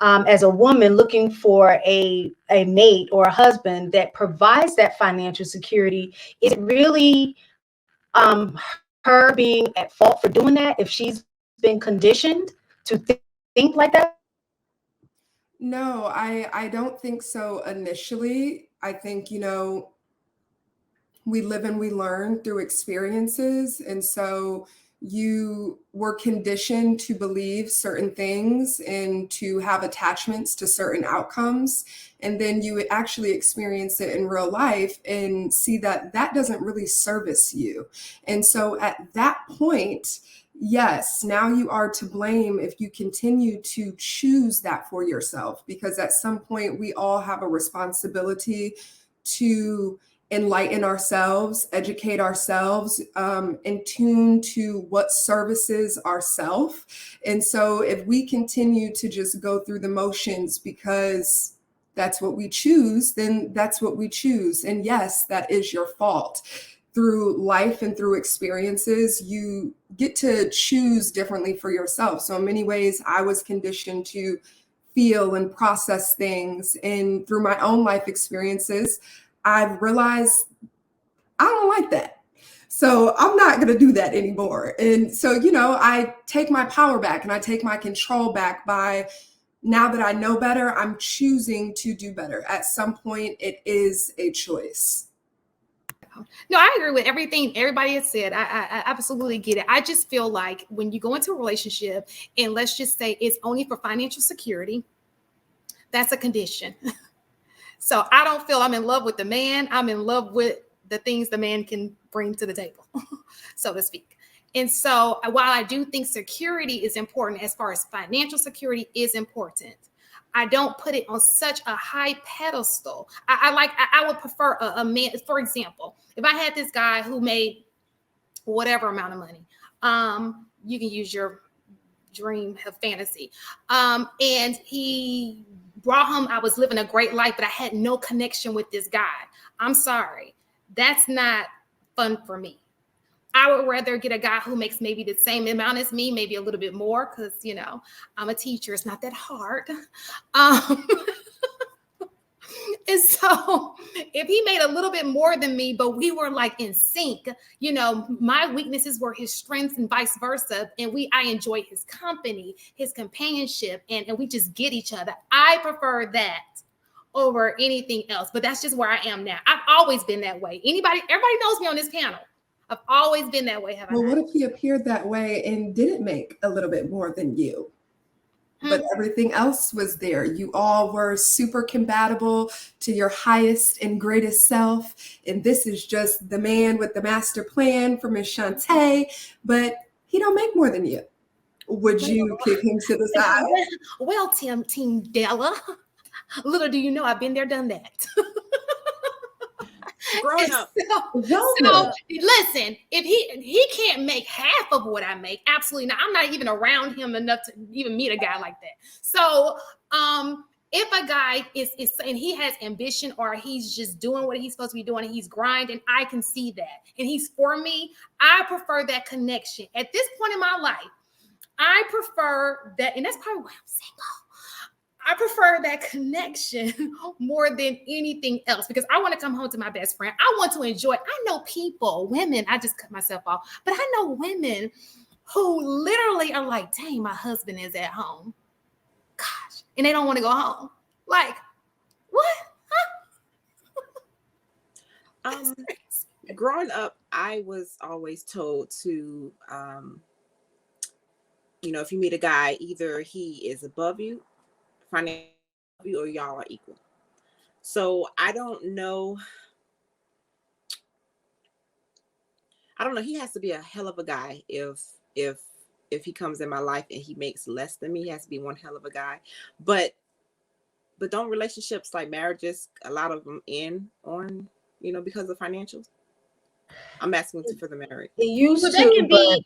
as a woman looking for a mate or a husband that provides that financial security, is it really her being at fault for doing that if she's been conditioned to think like that? No, I don't think so initially. I think, we live and we learn through experiences. And so you were conditioned to believe certain things and to have attachments to certain outcomes. And then you actually experience it in real life and see that that doesn't really service you. And so at that point, yes, now you are to blame if you continue to choose that for yourself, because at some point we all have a responsibility to enlighten ourselves, educate ourselves, and tune to what services ourselves. And so if we continue to just go through the motions because that's what we choose, then that's what we choose. And yes, that is your fault. Through life and through experiences, you get to choose differently for yourself. So in many ways, I was conditioned to feel and process things. And through my own life experiences, I've realized I don't like that. So I'm not going to do that anymore. And so, I take my power back and I take my control back by, now that I know better, I'm choosing to do better. At some point, it is a choice. No, I agree with everything everybody has said. I absolutely get it. I just feel like when you go into a relationship and let's just say it's only for financial security, that's a condition. So I don't feel I'm in love with the man. I'm in love with the things the man can bring to the table, so to speak. And so while I do think security is important, as far as financial security is important, I don't put it on such a high pedestal. I would prefer a man, for example, if I had this guy who made whatever amount of money, you can use your dream of fantasy. And he brought home, I was living a great life, but I had no connection with this guy. I'm sorry. That's not fun for me. I would rather get a guy who makes maybe the same amount as me, maybe a little bit more, because, I'm a teacher. It's not that hard. And so if he made a little bit more than me, but we were like in sync, my weaknesses were his strengths and vice versa. And I enjoy his company, his companionship, and we just get each other. I prefer that over anything else, but that's just where I am now. I've always been that way. Everybody knows me on this panel. I've always been that way. Well, what if he appeared that way and didn't make a little bit more than you? But everything else was there. You all were super compatible to your highest and greatest self. And this is just the man with the master plan for Miss Shantae, but he don't make more than you. Would you kick him to the side? Well, Team Della, little do you know, I've been there, done that. Growing up. So listen, if he can't make half of what I make, absolutely not. I'm not even around him enough to even meet a guy like that. So if a guy is and he has ambition, or he's just doing what he's supposed to be doing and he's grinding, I can see that, and he's for me, I prefer that connection. At this point in my life, I prefer that, and that's probably why I'm single. I prefer that connection more than anything else, because I want to come home to my best friend. I want to enjoy. I know women, I just cut myself off, but I know women who literally are like, dang, my husband is at home. Gosh. And they don't want to go home. Like, what? Huh? Growing up, I was always told to, if you meet a guy, either he is above you, financially, or y'all are equal. So I don't know. He has to be a hell of a guy if he comes in my life and he makes less than me. He has to be one hell of a guy. But don't relationships like marriages, a lot of them end on, because of financials? I'm asking for the marriage. It used to,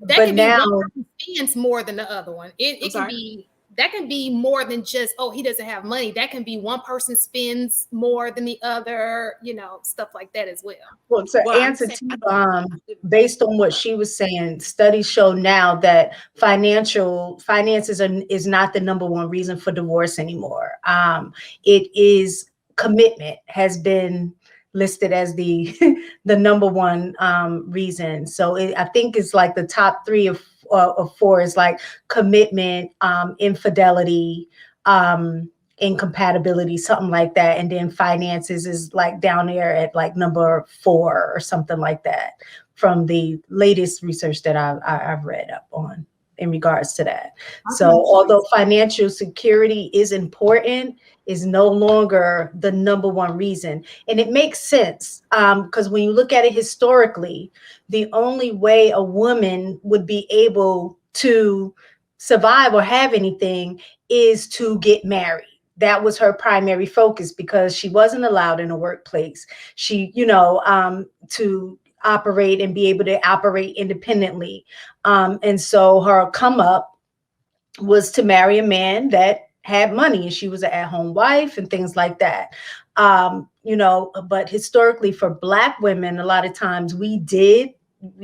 but now one stands more than the other one. It can be that can be more than just, oh, he doesn't have money. That can be one person spends more than the other, you know, stuff like that as well. Well, to Well, I'm answer saying, to based on what she was saying, studies show now that finances is not the number one reason for divorce anymore. It is commitment has been listed as the the number one reason. So I think it's like the top three of four is like commitment, infidelity, incompatibility, something like that. And then finances is like down there at like number 4 or something like that from the latest research that I've read up on in regards to that. So although financial security is important, is no longer the number one reason. And it makes sense because when you look at it historically, the only way a woman would be able to survive or have anything is to get married. That was her primary focus because she wasn't allowed in a workplace. She, to operate and be able to operate independently. And so her come up was to marry a man that had money, and she was an at-home wife and things like that. But historically for Black women, a lot of times we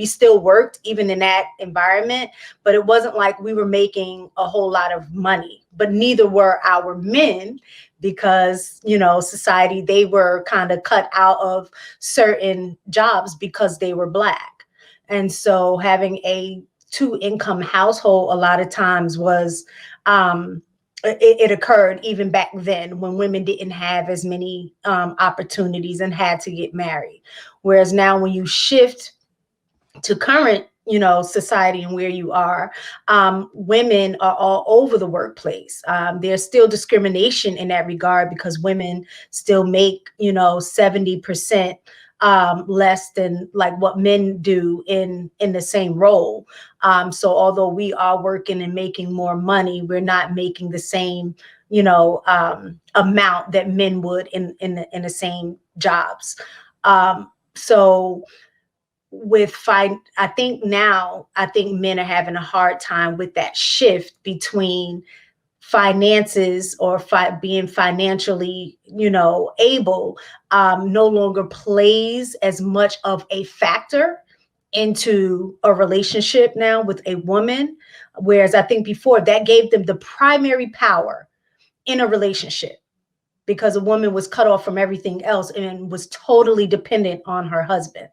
still worked even in that environment, but it wasn't like we were making a whole lot of money, but neither were our men because, society, they were kind of cut out of certain jobs because they were Black. And so having a 2-income household a lot of times was, it occurred even back then when women didn't have as many opportunities and had to get married. Whereas now when you shift to current, society and where you are, women are all over the workplace. There's still discrimination in that regard because women still make, 70% less than like what men do in the same role. So although we are working and making more money, we're not making the same, amount that men would in the same jobs. So I think men are having a hard time with that shift between finances or being financially, able, no longer plays as much of a factor into a relationship now with a woman. Whereas I think before that gave them the primary power in a relationship because a woman was cut off from everything else and was totally dependent on her husband.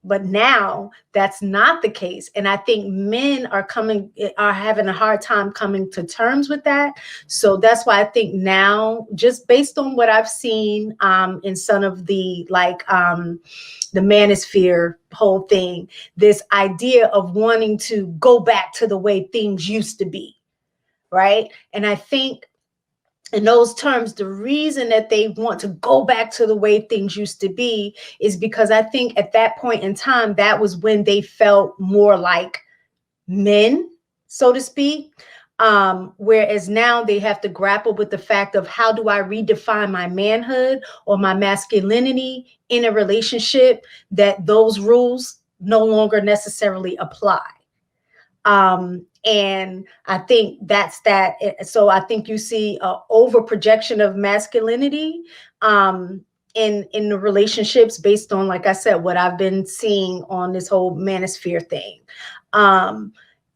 But now that's not the case. And I think men are having a hard time coming to terms with that. So that's why I think now, just based on what I've seen in some of the the manosphere whole thing, this idea of wanting to go back to the way things used to be, right? And I think in those terms, the reason that they want to go back to the way things used to be is because I think at that point in time, that was when they felt more like men, so to speak. Whereas now they have to grapple with the fact of how do I redefine my manhood or my masculinity in a relationship that those rules no longer necessarily apply. And I think that's that. So I think you see a over projection of masculinity in the relationships based on, like I said, what I've been seeing on this whole manosphere thing.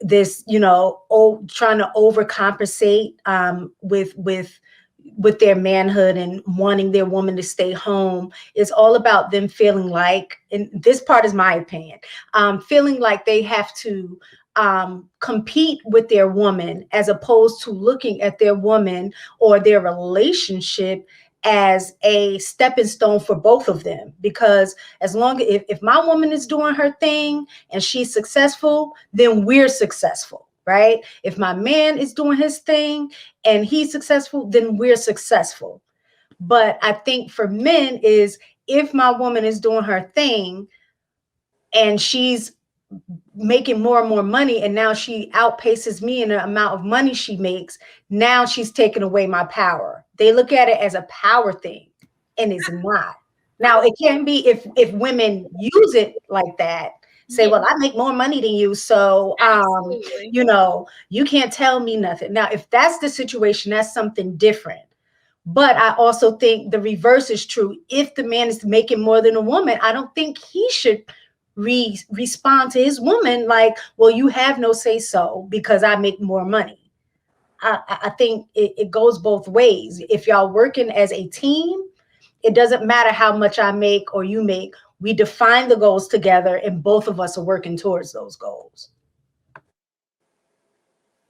This, trying to overcompensate with their manhood and wanting their woman to stay home is all about them feeling like, and this part is my opinion, feeling like they have to compete with their woman as opposed to looking at their woman or their relationship as a stepping stone for both of them. Because as long as if my woman is doing her thing and she's successful, then we're successful, right? If my man is doing his thing and he's successful, then we're successful. But I think for men is if my woman is doing her thing and she's making more and more money, and now she outpaces me in the amount of money she makes, now she's taking away my power. They look at it as a power thing, and it's not. Now it can be if women use it like that, say, Yeah. well, I make more money than you, so Absolutely. you know, you can't tell me nothing. Now, if that's the situation, that's something different. But I also think the reverse is true. If the man is making more than a woman, I don't think he should respond to his woman like, well, you have no say so because I make more money. I think it goes both ways. If y'all working as a team, it doesn't matter how much I make or you make. We define the goals together and both of us are working towards those goals.